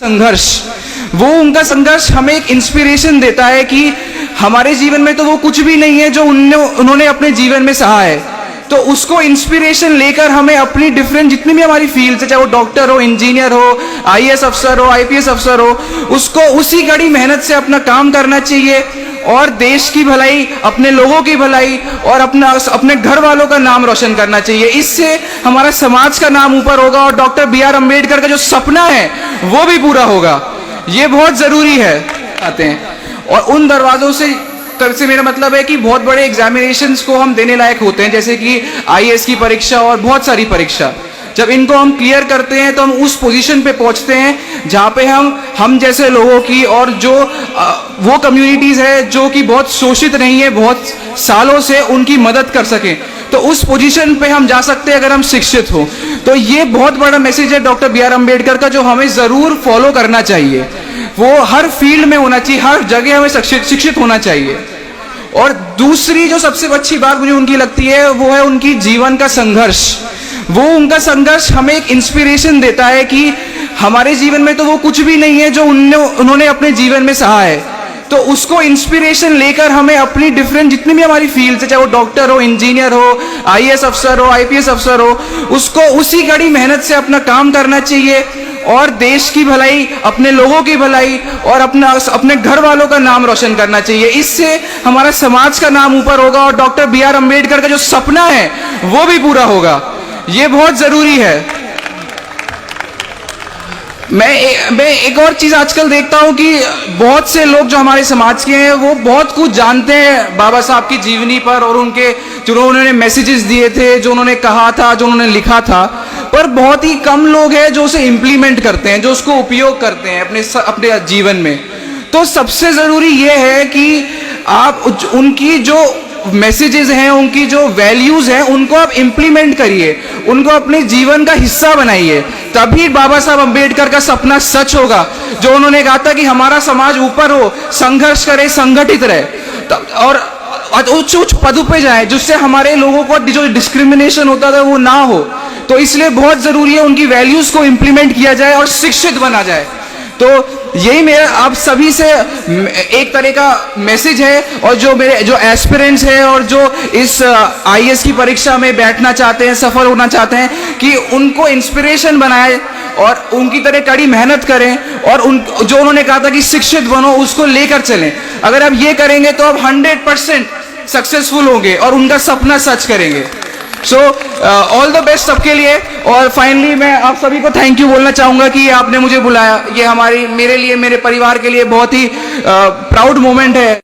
संघर्ष, वो उनका संघर्ष हमें एक इंस्पिरेशन देता है कि हमारे जीवन में तो वो कुछ भी नहीं है जो उन्होंने अपने जीवन में सहा है। तो उसको इंस्पिरेशन लेकर हमें अपनी डिफरेंट जितनी भी हमारी फील्ड है, चाहे वो डॉक्टर हो, इंजीनियर हो, आईएएस अफसर हो, आईपीएस अफसर हो, उसको उसी कड़ी मेहनत से अपना काम करना चाहिए और देश की भलाई, अपने लोगों की भलाई और अपने घर वालों का नाम रोशन करना चाहिए। इससे हमारा समाज का नाम ऊपर होगा और डॉक्टर बी.आर. अम्बेडकर का जो सपना है वो भी पूरा होगा। ये बहुत जरूरी है। आते हैं और उन दरवाजों से मेरा मतलब है कि बहुत बड़े एग्जामिनेशंस को हम देने लायक होते हैं, जैसे कि आईएएस की परीक्षा और बहुत सारी परीक्षा। जब इनको हम क्लियर करते हैं तो हम उस पोजीशन पे पहुंचते हैं जहां पे हम जैसे लोगों की और जो वो कम्युनिटीज है जो कि बहुत शोषित नहीं है बहुत सालों से, उनकी मदद कर सकें। तो उस पोजीशन पे हम जा सकते हैं अगर हम शिक्षित हो। तो ये बहुत बड़ा मैसेज है डॉक्टर बी.आर. अम्बेडकर का, जो हमें जरूर फॉलो करना चाहिए। वो हर फील्ड में होना चाहिए, हर जगह हमें शिक्षित होना चाहिए। और दूसरी जो सबसे अच्छी बात मुझे उनकी लगती है वो है उनकी जीवन का संघर्ष। वो उनका संघर्ष हमें एक इंस्पिरेशन देता है कि हमारे जीवन में तो वो कुछ भी नहीं है जो उन्होंने अपने जीवन में सहा है। तो उसको इंस्पिरेशन लेकर हमें अपनी डिफरेंट जितनी भी हमारी फील्ड है, चाहे वो डॉक्टर हो, इंजीनियर हो, आईएएस अफसर हो, आईपीएस अफसर हो, उसको उसी कड़ी मेहनत से अपना काम करना चाहिए और देश की भलाई, अपने लोगों की भलाई और अपने घर वालों का नाम रोशन करना चाहिए। इससे हमारा समाज का नाम ऊपर होगा और डॉक्टर बी.आर. अम्बेडकर का जो सपना है वो भी पूरा होगा। ये बहुत जरूरी है। मैं एक और चीज आजकल देखता हूं कि बहुत से लोग जो हमारे समाज के हैं वो बहुत कुछ जानते हैं बाबा साहब की जीवनी पर और उनके जो उन्होंने मैसेजेस दिए थे, जो उन्होंने कहा था, जो उन्होंने लिखा था, पर बहुत ही कम लोग हैं जो उसे इम्प्लीमेंट करते हैं, जो उसको उपयोग करते हैं अपने जीवन में। तो सबसे जरूरी ये है कि आप उनकी जो मैसेजेस हैं, उनकी जो वैल्यूज हैं, उनको आप इंप्लीमेंट करिए, उनको अपने जीवन का हिस्सा बनाइए। तभी बाबा साहब अम्बेडकर का सपना सच होगा, जो उन्होंने कहा था कि हमारा समाज ऊपर हो, संघर्ष करे, संगठित रहे और उच्च उच्च पदों पे जाए, जिससे हमारे लोगों को जो डिस्क्रिमिनेशन होता था वो ना हो। तो इसलिए बहुत जरूरी है उनकी वैल्यूज को इंप्लीमेंट किया जाए और शिक्षित बना जाए। तो यही मेरा आप सभी से एक तरह का मैसेज है। और जो एस्पिरेंट्स हैं और जो इस आईएएस की परीक्षा में बैठना चाहते हैं, सफल होना चाहते हैं, कि उनको इंस्पिरेशन बनाए और उनकी तरह कड़ी मेहनत करें और जो उन्होंने कहा था कि शिक्षित बनो, उसको लेकर चलें। अगर आप ये करेंगे तो आप 100% सक्सेसफुल होंगे और उनका सपना सच करेंगे। सो ऑल द बेस्ट सबके लिए। और फाइनली मैं आप सभी को थैंक यू बोलना चाहूंगा कि आपने मुझे बुलाया। ये मेरे लिए, मेरे परिवार के लिए बहुत ही प्राउड मोमेंट है।